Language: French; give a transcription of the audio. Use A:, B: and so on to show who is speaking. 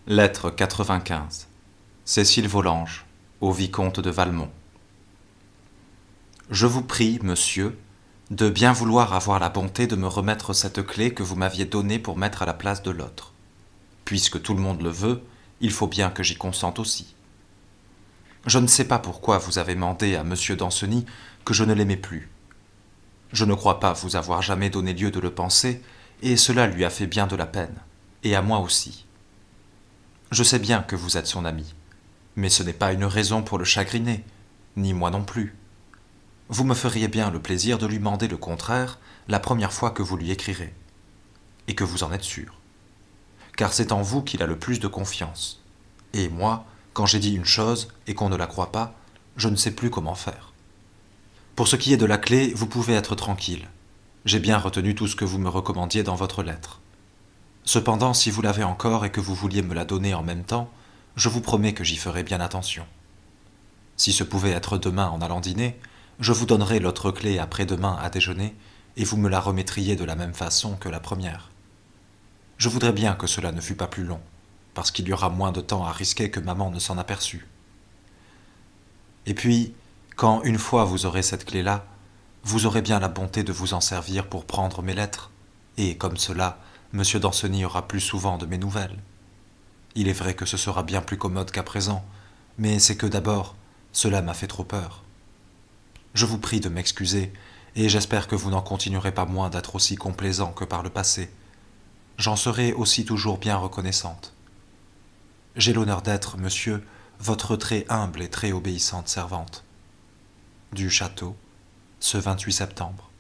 A: Lettre 95. Cécile Volanges, au vicomte de Valmont. Je vous prie, monsieur, de bien vouloir avoir la bonté de me remettre cette clé que vous m'aviez donnée pour mettre à la place de l'autre. Puisque tout le monde le veut, il faut bien que j'y consente aussi. Je ne sais pas pourquoi vous avez mandé à monsieur Danceny que je ne l'aimais plus. Je ne crois pas vous avoir jamais donné lieu de le penser, et cela lui a fait bien de la peine, et à moi aussi. Je sais bien que vous êtes son ami, mais ce n'est pas une raison pour le chagriner, ni moi non plus. Vous me feriez bien le plaisir de lui mander le contraire la première fois que vous lui écrirez, et que vous en êtes sûr. Car c'est en vous qu'il a le plus de confiance, et moi, quand j'ai dit une chose et qu'on ne la croit pas, je ne sais plus comment faire. Pour ce qui est de la clé, vous pouvez être tranquille. J'ai bien retenu tout ce que vous me recommandiez dans votre lettre. Cependant, si vous l'avez encore et que vous vouliez me la donner en même temps, je vous promets que j'y ferai bien attention. Si ce pouvait être demain en allant dîner, je vous donnerai l'autre clé après-demain à déjeuner, et vous me la remettriez de la même façon que la première. Je voudrais bien que cela ne fût pas plus long, parce qu'il y aura moins de temps à risquer que maman ne s'en aperçût. Et puis, quand une fois vous aurez cette clé-là, vous aurez bien la bonté de vous en servir pour prendre mes lettres, et comme cela, monsieur Danceny aura plus souvent de mes nouvelles. Il est vrai que ce sera bien plus commode qu'à présent, mais c'est que d'abord, cela m'a fait trop peur. Je vous prie de m'excuser, et j'espère que vous n'en continuerez pas moins d'être aussi complaisant que par le passé. J'en serai aussi toujours bien reconnaissante. J'ai l'honneur d'être, monsieur, votre très humble et très obéissante servante. Du château, ce 28 septembre.